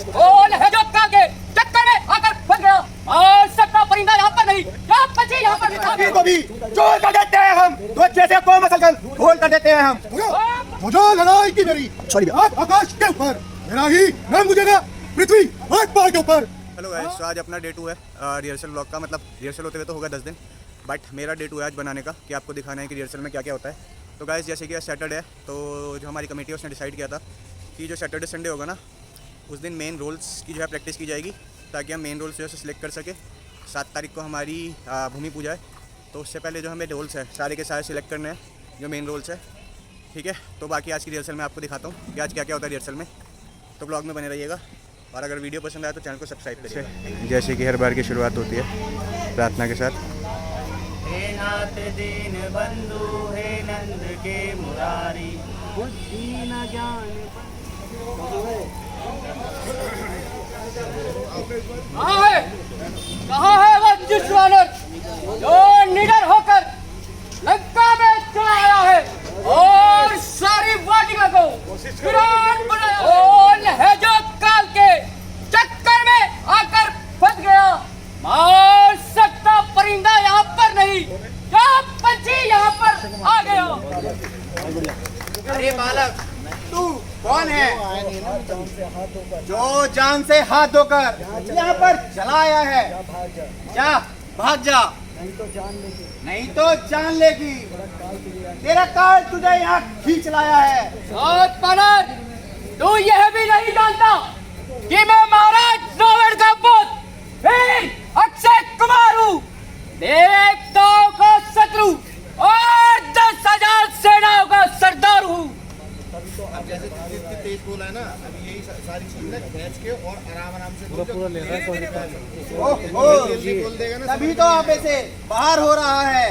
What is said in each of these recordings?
बोल है जो के चक्कर में आकर फंस गया और सपना परिंदा यहाँ पर नहीं, यहाँ पक्षी यहाँ पर को भी चोर कर देते हैं हम, तो जैसे कौम असल कर ढोल कर देते हैं हम। मुझे लड़ाई की मेरी आज आकाश के ऊपर, मेरा ही नाम गुजरेगा पृथ्वी आठ पार के ऊपर। हेलो गाइस, आज अपना डे 2 है रिहर्सल ब्लॉग का। मतलब रिहर्सल होते हुए तो होगा 10 दिन, बट मेरा डे 2 है आज बनाने का कि आपको दिखाना है कि रिहर्सल में क्या क्या होता है। तो गाइस जैसे कि आज सैटरडे है, तो जो हमारी कमेटी है उसने डिसाइड किया था कि जो सैटरडे संडे होगा ना, उस दिन मेन रोल्स की जो है प्रैक्टिस की जाएगी, ताकि हम मेन रोल्स जो है सिलेक्ट कर सके। 7 तारीख को हमारी भूमि पूजा है, तो उससे पहले जो हमें रोल्स है सारे के सारे सिलेक्ट करने हैं, जो मेन रोल्स है। ठीक है, तो बाकी आज की रिहर्सल में आपको दिखाता हूँ कि आज क्या क्या होता है रिहर्सल में। तो ब्लॉग में बने रहिएगा, और अगर वीडियो पसंद आए तो चैनल को सब्सक्राइब करिए। जैसे कि हर बार की शुरुआत होती है प्रार्थना के साथ। हे नाथ दीन बंधु, हे नंद के मुरारी, बुद्धि न ज्ञान। कहाँ है वह दुष्ट वानर जो निडर होकर लंका में चला आया है और सारी वाटिका को वीरान बनाया। बोल है जो काल के चक्कर में आकर फंस गया, मार सकता परिंदा यहाँ पर नहीं, यहाँ पंछी यहाँ पर आ गया। अरे बालक, तू कौन है जो जान से हाथ धोकर यहाँ पर चला आया है? जा भाग जा, नहीं तो जान लेगी। तेरा काल तुझे यहाँ खींच लाया है। सात पानर, तू यह भी नहीं जानता कि मैं महाराज रावण का पुत्र वीर अक्षय कुमार हूँ, देवताओं का शत्रु और 10,000 सेनाओं का सरदार हूँ। अब जैसे जितनी तेज बोला है ना, अभी यही सारी चीजें खींच के और आराम से पूरा ले रहा है। बोल देगा ना, तभी तो आप ऐसे बाहर हो रहा है।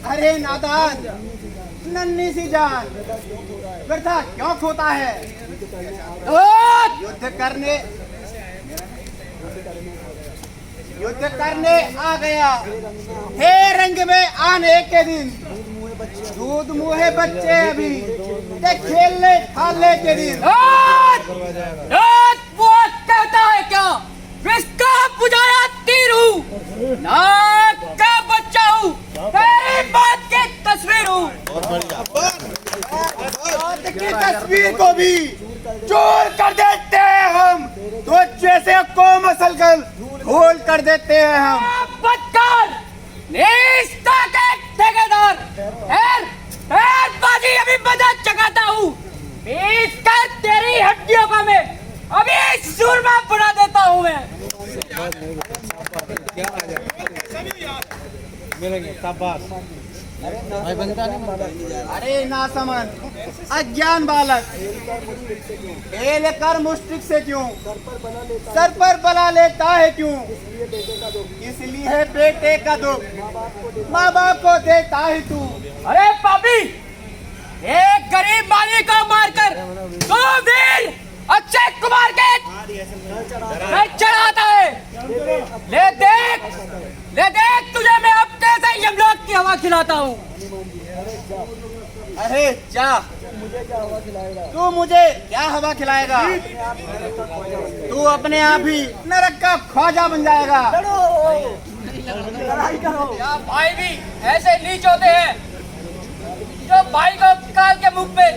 अरे नादान, नन्ही सी जान व्यर्था क्यों खोता है? युद्ध करने आ गया हे रंग में आने के दिन। दूध मुहे बच्चे अभी ते खेलने खाने के दिन। कहता है क्या विस्का बुझाया तीर हूँ, नाक का बच्चा हूँ, तेरी बात की तस्वीर हूँ। की तस्वीर को भी चोर कर देते हैं हम, तो जैसे कौम असल कर धूल कर देते हैं हम। बदकार, निष्ठा के ठेकेदार, बाजी अभी मदद चकाता हूँ, बीच कर तेरी हड्डियों का मैं अभी सूरमा बना देता हूँ मैं। अरे नासमन, अज्ञान बालक, खेल कर मुश्तिक से क्यों सर पर बना लेता है क्यों? इसलिए बेटे का दुख माँ बाप को देता है तू। अरे पापी, एक गरीब माली को मारकर तो वीर अक्षय कुमार के चढ़ाता है। ले देख तुझे मैं अपने से यमलोक की हवा खिलाता हूँ। अरे जा, तू मुझे क्या हवा खिलाएगा? तू अपने आप ही नरक का ख्वाजा बन जाएगा। क्या भाई भी ऐसे नीच होते हैं जो भाई को काल के मुख में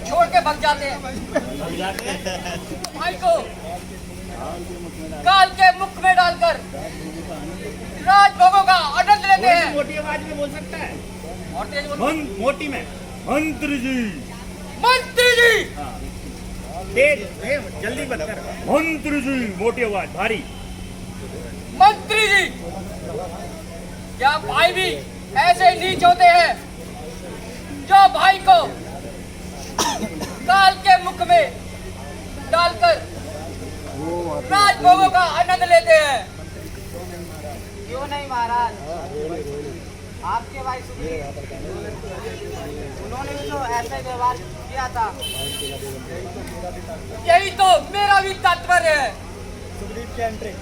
छोड़ के भाग जाते हैं? भाई को काल के मुख में डालकर राजभोगों का आनंद लेते हैं। मोटी आवाज में बोल सकता है, और तेज बोलो। मोटी में मंत्री जी, मंत्री जी, तेज जल्दी बंद कर। मंत्री जी, मोटी आवाज भारी। मंत्री जी, क्या भाई भी ऐसे नीच होते हैं जो भाई को काल के मुख में डालकर राजभोगों का आनंद लेते हैं? क्यों नहीं महाराज, आपके भाई सुग्रीव, उन्होंने भी तो ऐसा ही व्यवहार किया था। यही तो मेरा भी तात्पर्य है। सुग्रीव की एंट्री।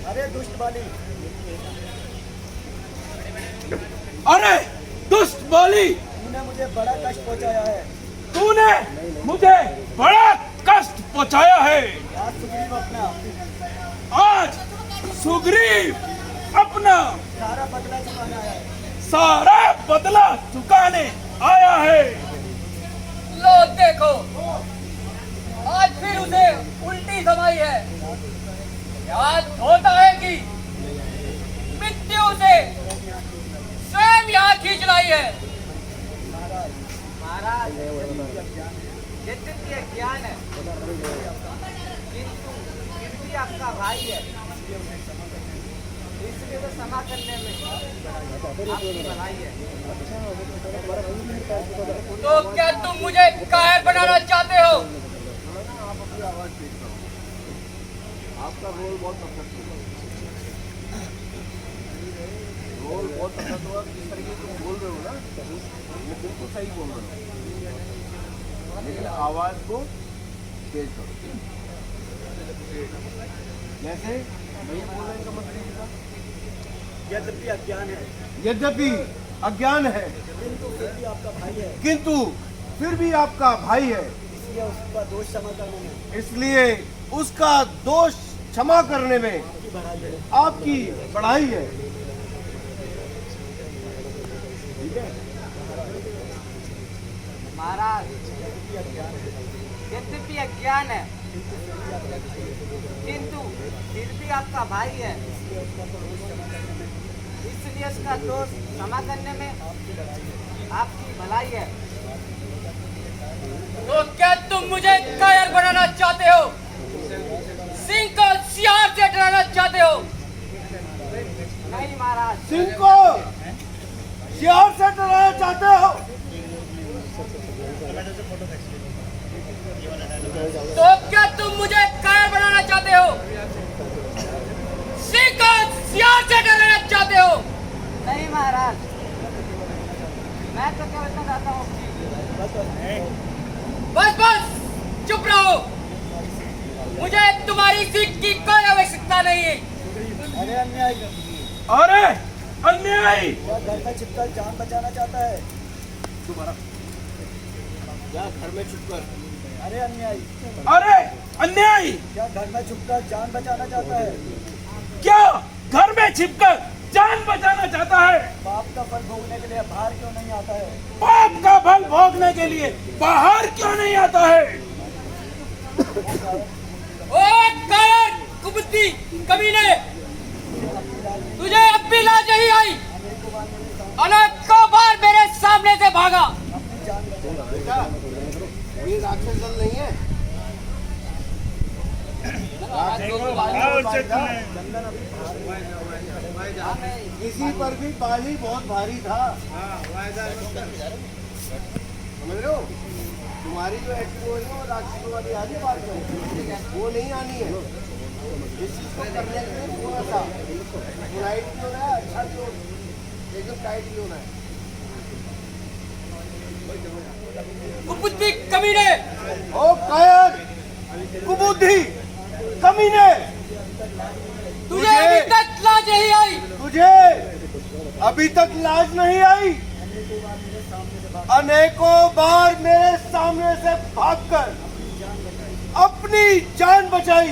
अरे दुष्ट बाली, अरे दुष्ट बाली, तूने मुझे बड़ा कष्ट पहुंचाया है। तूने मुझे बड़ा कष्ट पहुंचाया है, आज सुग्रीव अपना सारा बदला चुकाने आया है। लो देखो, आज फिर उसे उल्टी समाई है। याद होता है कि मृत्यु से स्वयं यहाँ खींच लाई है। महाराज, यद्यपि ज्ञान है, किंतु फिर भी आपका भाई है, इसलिए तो क्षमा करने में आपकी भलाई है। तो क्या तुम मुझे कायर बनाना चाहते हो? आपका रोल बहुत पसंद हुआ। जिस तरीके से तुम बोल रहे हो ना, ये बिल्कुल सही बोल रहे हो, लेकिन आवाज को तेज करो। जैसे भैया बोल रहे हैं इनका मतलब ये था, यद्यपि अज्ञान है, किंतु फिर भी आपका भाई है, इसलिए उसका दोष क्षमा करने में आपकी बढ़ाई है। महाराज, यद्यपि अज्ञान है, किंतु फिर भी आपका भाई है, इसलिए उसका दोष क्षमा करने में आपकी भलाई है। तो क्या तुम मुझे कायर बनाना चाहते हो? सिंह को सियार से डराना चाहते हो? नहीं महाराज, सिंह को सियार से डराना चाहते हो? तो क्या तुम मुझे कायर बनाना चाहते हो? सिंह को सियार से डराना चाहते हो? नहीं महाराज, मैं तो केवल इतना चाहता हूँ कि बस बस, चुप रहो। मुझे तुम्हारी सीट की कोई आवश्यकता नहीं है। अरे अन्याय, अरे अन्यायी, घर में छिपकर जान बचाना चाहता है। या घर में छुप कर, अरे अन्याय, अरे अन्यायी, क्या घर में छुपकर जान बचाना चाहता है? क्या घर में छिपकर जान बचाना चाहता है? पाप का फल भोगने के लिए बाहर क्यों नहीं आता है? पाप का फल भोगने के लिए बाहर क्यों नहीं आता है? ओ कायर कुबुद्धि कमीने, तुझे अब भी लाज नहीं आई? अनेकों बार मेरे सामने से भागा। ये राक्षस दल नहीं है। किसी पर भी बाली बहुत भारी था, समझ रहे हो? तुम्हारी जो एक्टिंग हो रही है वो राक्षसों वाली आ रही है बात में, वो नहीं आनी है। इस चीज को करने के लिए थोड़ा सा लाइट भी होना है, अच्छा भी हो, एकदम टाइट भी होना है। कुबुद्धि कमीने, ओ कायर कुबुद्धि कमीने, तुझे अभी तक लाज नहीं आई? तुझे अभी तक लाज नहीं आई? अनेकों बार मेरे सामने से भागकर अपनी जान बचाई।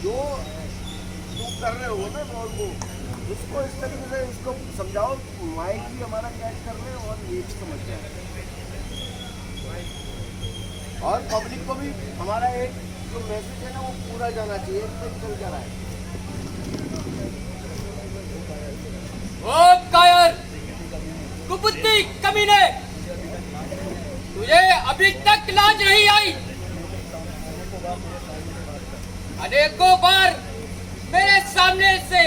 जो तुम कर रहे हो ना रोल को, उसको इस तरीके से उसको समझाओ, माइक भी हमारा कैच कर रहे हैं और ये भी समझ जाए, और पब्लिक को भी हमारा एक जो मैसेज है ना वो पूरा जाना चाहिए, एकदम चल जा रहा है। ओ कायर कुबुद्धि कमीने, तुझे अभी तक लाज नहीं आई? अनेकों बार मेरे सामने से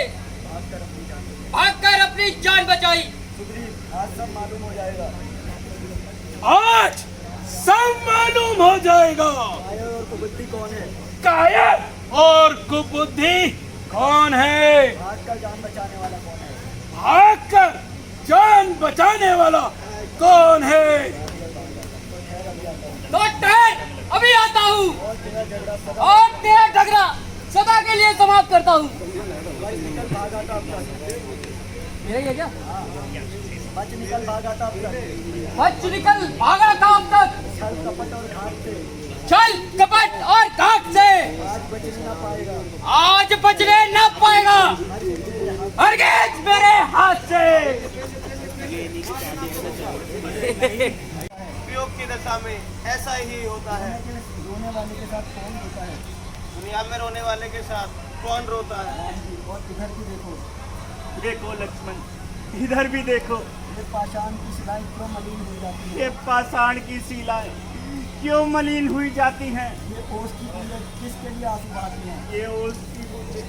भागकर अपनी जान बचाई। आज सब मालूम हो जाएगा। आज सब मालूम हो जाएगा कायर और कुबुद्धि कौन है? कायर और कुबुद्धि कौन है? भागकर जान बचाने वाला कौन है? भागकर जान बचाने वाला कौन है? तो ठहर, अभी आता हूँ और तेरा झगड़ा सदा के लिए समाप्त करता हूँ। मेरा ही है क्या? बच निकल भागा था अब तक, बच निकल भागा था अब तक, छल कपट और घाट से छल कपट और घाट से आज बचने न पाएगा, आज बचने न पाएगा, हरगिज मेरे हाथ से। उपयोग की दशा में ऐसा ही होता है। रोने वाले के साथ कौन होता है, दुनिया में रोने वाले के साथ कौन रोता है। और इधर भी देखो, देखो लक्ष्मण, इधर भी देखो, ये पाषाण की सिलाई क्यों मलिन हो जाती है, ये पाषाण की शिलाएं क्यों मलिन हुई जाती हैं। ये ओस की बूंदें किसके लिए आंसू बहाती हैं, ये उसकी बूंदें,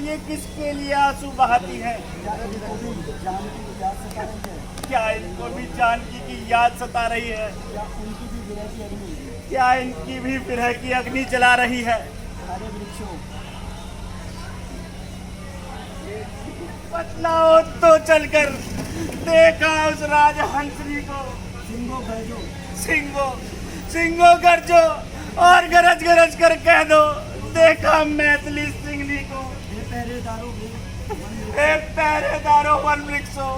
ये किसके लिए आंसू बहाती हैं। क्या इनको भी जानकी की याद सता रही है, क्या इनको भी जानकी की याद सता रही है, क्या उनकी भी विरह की अग्नि क्या इनकी भी विरह की अग्नि जला रही है। हरे वृक्षों बतलाओ तो चलकर, देखा उस राजहंसनी को, सिंगो भैजो, सिंगो गरजो और गरज गरज कर कह दो, देखा मैथिली सिंगनी को। हे पहरेदारों हे पहरेदारों वन वृक्षों,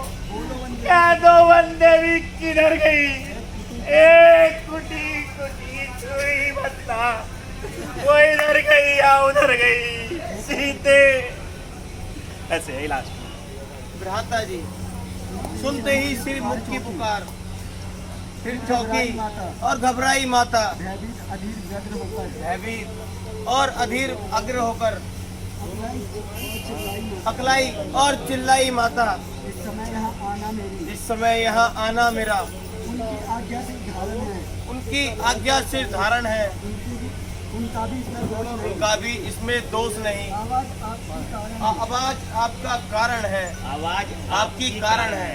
कह दो वन देवी किधर गई। एक कुटी कुटी छुई बता, वो इधर गई या उधर गई सीते। ऐसे है लास्ट। भ्राता जी सुनते ही श्री मुख की पुकार, फिर चौकी और घबराई माता, भयभीत अधीर व्यग्र होकर, भयभीत और अधीर अग्र होकर, अकलाई और चिल्लाई माता। इस समय यहाँ आना मेरी, इस समय यहाँ आना मेरा उनकी आज्ञा से धारण है, उनकी आज्ञा से धारण है, उनका भी इसमें दोष नहीं, उनका भी इसमें दोष नहीं। आवाज आपकी कारण है, आवाज आपका कारण है, आवाज आपकी कारण है।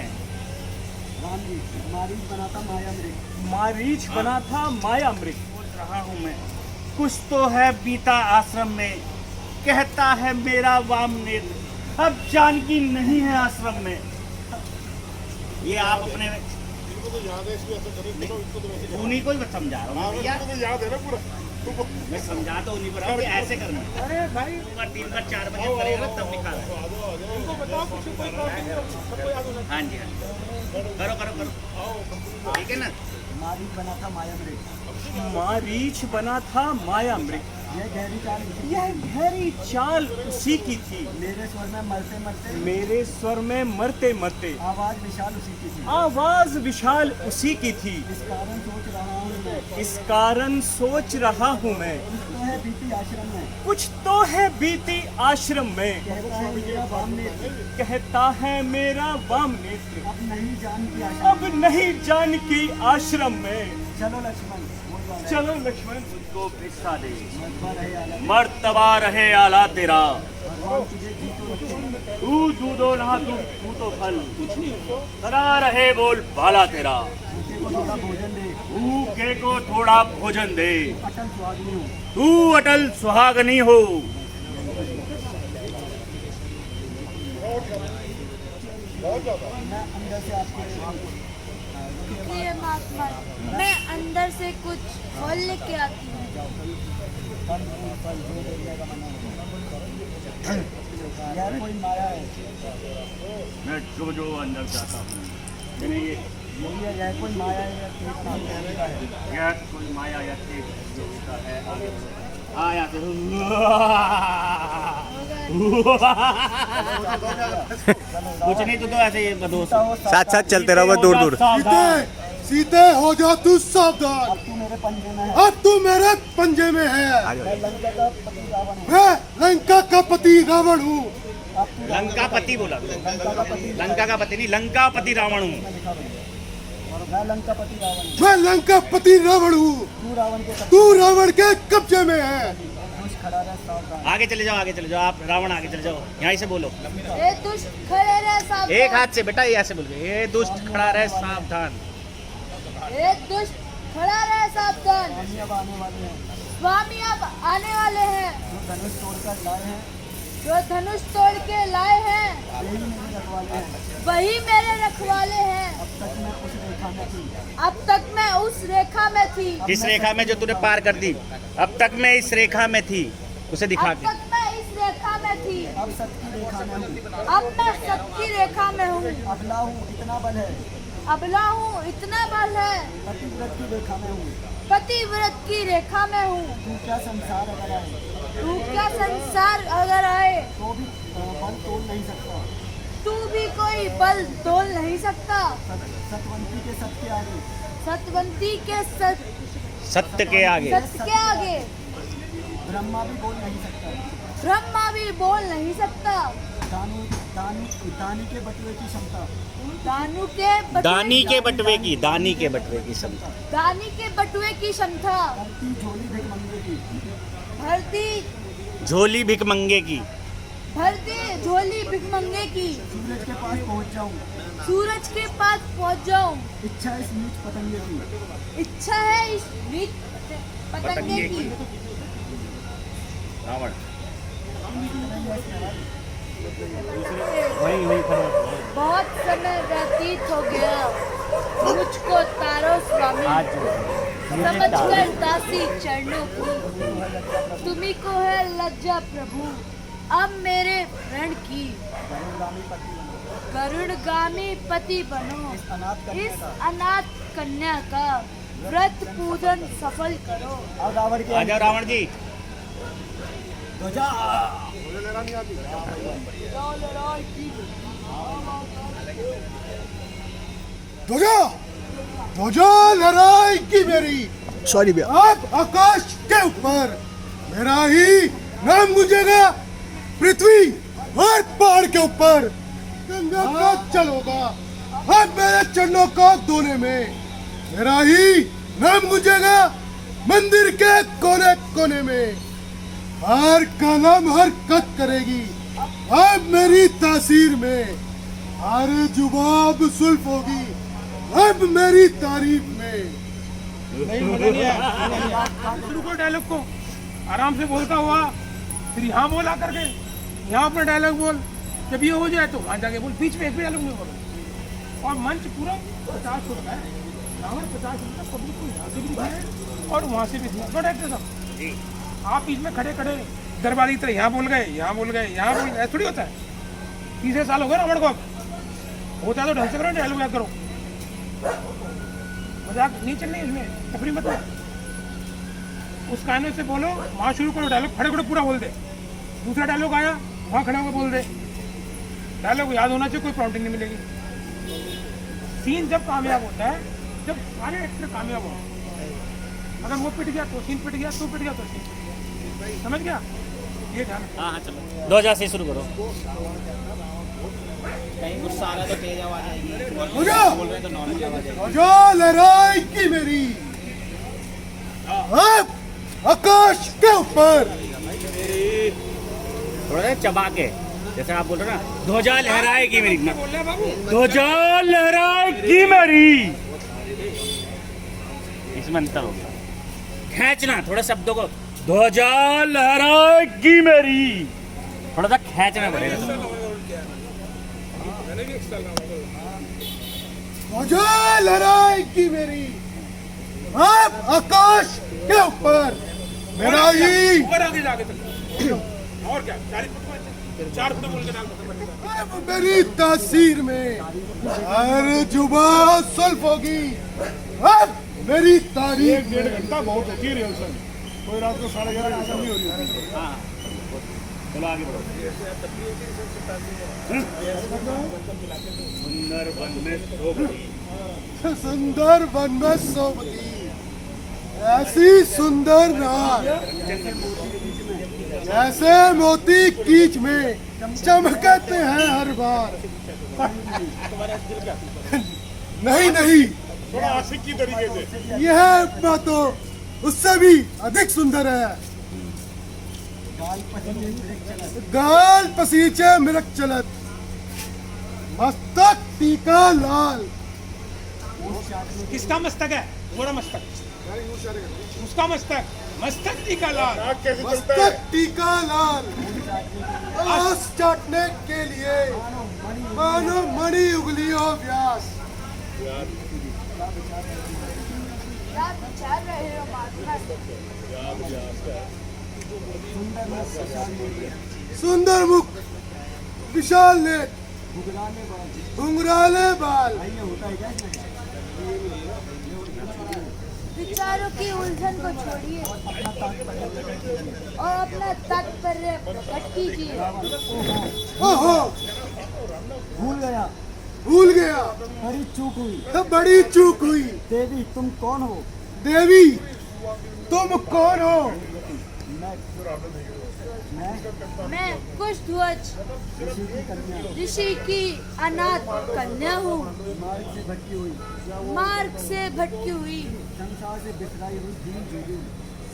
राम जी मारीच बनाता माया मृग, मारीच बना था माया मृग। सोच रहा हूँ मैं, कुछ तो है बीता आश्रम में, कहता है मेरा वाम नेत्र, अब जानकी नहीं है आश्रम में। ये आप अपने उन्हीं को ही समझा रहा हूँ भैया, मैं समझा तो उन्हीं को रहा हूँ कि ऐसे करना है। अरे भाई 3 बार 4 बजे करेगा तब निकाल। हाँ जी हाँ, करो करो करो, ठीक है ना। मारीच बना था माया मृग, मारीच बना था माया मृग, यह गहरी चाल उसी की यह थी, गहरी चाल उसी की थी, मेरे स्वर में मरते मरते, मेरे स्वर में मरते मरते, आवाज विशाल उसी की थी, आवाज विशाल उसी की थी। इस कारण सोच रहा हूँ मैं, इस कारण सोच रहा हूँ मैं, कुछ तो है बीती आश्रम में, कुछ तो है बीती आश्रम में, कहता है मेरा वाम नेत्र, कहता है मेरा वाम नेत्र, अब नहीं जान की आशा, अब नहीं जानकी आश्रम में। चलो लक्ष्मण बोल रहा है, चलो लक्ष्मण, मुझको भिक्षा दे, मरवा रहे आला, मर्तबा रहे आला तेरा, भगवान तुझे जी तो रखे, तू दूधो ना तू तो फल, करा रहे बोल बाला तेरा, भूखे को थोड़ा भोजन दे, भूखे को थोड़ा भोजन दे, अटल स्वादिनी हूँ, तू अटल सुहागनी हो। मैं अंदर से आपके प्रिय महात्मा, मैं अंदर से कुछ फल लेके आती हूँ। यह कोई माया है, मैं जो जो अंदर जाता हूँ, मैंने ये यही है, यह कोई माया है, यह तेज सामने का है, यह कोई माया या तेज योगिता है। आया तो कुछ नहीं, तो ऐसे ये दोस्त साथ साथ चलते रहो बस, दूर दूर। सीधे हो जा तू सावधान, अब तू मेरे पंजे में है, अब तू मेरे पंजे में है। मैं लंका का पति रावण हूँ, मैं लंका का पति रावण हूँ। अब तू लंका पति बोला, लंका का पति, लंका का पति नहीं, लंका पति रावण हूँ। लिखा हुआ है, मैं लंका पति रावण हूँ, मैं लंका पति रावण हूँ, तू रावण के तू रावण के कब्जे में है। दुष्ट खड़ा रह सावधान, आगे चले जाओ, आगे चले जाओ, आप रावण आगे चले जाओ, यहीं से बोलो, ए दुष्ट खड़े रह सावधान, एक हाथ से बेटा, ये ऐसे बोल के, ये दुष्ट खड़ा रहे सावधान। ए दुष्ट खड़ा रह सावधान, स्वामी अब आने वाले हैं, स्वामी अब आने वाले हैं, जो धनुष तोड़कर लाए हैं, जो धनुष तोड़ के लाए हैं, यही मेरे रखवाले हैं, वही मेरे रखवाले हैं। अब तक मैं उस रेखा में थी, अब तक मैं उस रेखा में थी, इस रेखा में जो तूने पार कर दी, अब तक मैं इस रेखा में थी, उसे दिखा अब के। तक मैं इस रेखा में थी, अब सत्य की रेखा में हूँ, अब मैं सत की रेखा में हूँ। अबला हूँ इतना बल है, अबला हूँ इतना बल है, पतिव्रत की रेखा में हूँ, पतिव्रत की रेखा में हूँ। तू क्या संसार अगर आए तू क्या संसार अगर आए तो भी बल तोड़ नहीं सकता। तू भी कोई बल तोल नहीं सकता। सतवंती के सत के आगे, सतवंती के सत सत्य के आगे सत्य के आगे ब्रह्मा भी बोल नहीं सकता। ब्रह्मा भी बोल नहीं सकता। दानी के बटुए की क्षमता, दानी के बटवे की क्षमता दानी के बटुए की क्षमता। धरती झोली भिखमंगे की, भरती झोली भिखमंगे की भरती झोली भिखमंगे की। सूरज के पास पहुँच जाऊँ, सूरज के पास पहुँच जाऊं। इच्छा इस नीच पतंगे की, इच्छा है इस नीच पतंगे की। रावण बहुत समय व्यतीत हो गया, मुझको तारो स्वामी समझकर दासी चरणों की। तुम्ही को है लज्जा प्रभु, अब मेरे रण की। गरुड़गामी पति बनो, इस अनाथ कन्या का व्रत पूजन सफल करो। और रावण के आ जाओ रावण जी। ध्वजा ध्वजा ध्वजा लहराएगी मेरी, सॉरी भैया, अब आकाश के ऊपर मेरा ही नाम गूंजेगा, पृथ्वी और पहाड़ के ऊपर गंगा का जल होगा। अब मेरे चरणों को धोने में मेरा ही नाम गूंजेगा, मंदिर के कोने कोने में हर कलम हरकत करेगी। अब मेरी तासीर में हर जुबाब सुल्फ होगी, अब मेरी तारीफ में। शुरू कर डायलॉग को, आराम से बोलता हुआ, फिर यहाँ बोला करके यहाँ अपना डायलॉग बोल। जब ये हो जाए तो वहाँ जाके बोल, बीच में एक भी डायलॉग नहीं बोलो। और मंच पूरा 50 फुट का है, रावण 50 फुट का, पब्लिक को यहाँ से भी दिखा है और वहाँ से भी दिखा। नॉट एक्टर साहब, आप बीच में खड़े खड़े दरबारी की तरह यहाँ बोल गए, यहाँ बोल गए, यहाँ बोल गए, ऐसा थोड़ी होता है। 30 साल हो गए रावण को, अब होता है तो ढंग से करो, डायलॉग याद करो। मजाक नहीं चलनी इसमें, तफरी मत करो। उस कहने से बोलो, वहाँ शुरू करो डायलॉग, खड़े खड़े पूरा बोल दे। दूसरा डायलॉग आया, वहाँ खड़े होकर बोल दे। डायलॉग याद होना चाहिए, कोई प्रॉम्प्टिंग नहीं मिलेगी। सीन जब कामयाब होता है, जब सारे एक्टर कामयाब हो, अगर वो पिट गया तो सीन पिट गया, तू पिट गया तो सीन, समझ गया? ये ध्यान। हाँ हाँ चलो, 2000 से शुरू करो। ध्वजा लहराएगी मेरी, अब आकाश के ऊपर। थोड़ा सा चबा के, जैसे आप बोल रहे ना, ध्वजा लहराएगी मेरी, ध्वजा लहराएगी मेरी, इसमें अंतर होगा। खींचना थोड़ा शब्दों को, ध्वजा लहराएगी मेरी, थोड़ा सा खींचना पड़ेगा। ध्वजा लहराएगी मेरी, अब आकाश के ऊपर मेरा ही। और आगे जाके चल, और क्या 40 फुट में 4 फुट बोल के डाल। अब मेरी तासीर में हर जुबा सुल्फ होगी, अब मेरी तारीफ। 1.5 घंटा बहुत होती है रिहर्सल, कोई रात को 11:30 रिहर्सल नहीं हो रही है। चलो आगे बढ़ो। सुंदर वन में सोबती, सुंदर वन में सोबती, ऐसी सुंदर नार जैसे मोती कीच में चमकते हैं हर बार। नहीं नहीं, थोड़ा आशिक की तरीके से। यह बातों उससे भी अधिक सुंदर है। गाल पसीचे मिरक चलत, मस्तक टीका लाल। किसका मस्तक है? थोड़ा मस्तक, उसका मस्तक, मस्तक टीका लाल। मस्तक टीका लाल, आस चाटने के लिए मानो मणि उंगलियों व्यास। क्या विचार रहे हो महात्मा? सुंदर मुख विशाल नेत्र, घुंघराले बाल। विचारों की उलझन को छोड़िए और अपना तात्पर्य प्रकट कीजिए। ओहो, भूल गया, बड़ी चूक हुई। बड़ी चूक हुई। देवी तुम कौन हो? देवी तुम कौन हो? मैं कुशध्वज ऋषि की अनाथ कन्या हूँ, मार्ग से भटकी हुई, संसार से बिखराई हुई दीन जोगी।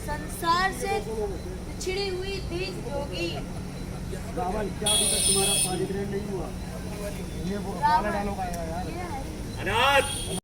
संसार से बिछड़ी हुई दीन जोगी। रावण, क्या अभी तक तुम्हारा पाणी ग्रहण नहीं हुआ? रावण, ये है। अनाथ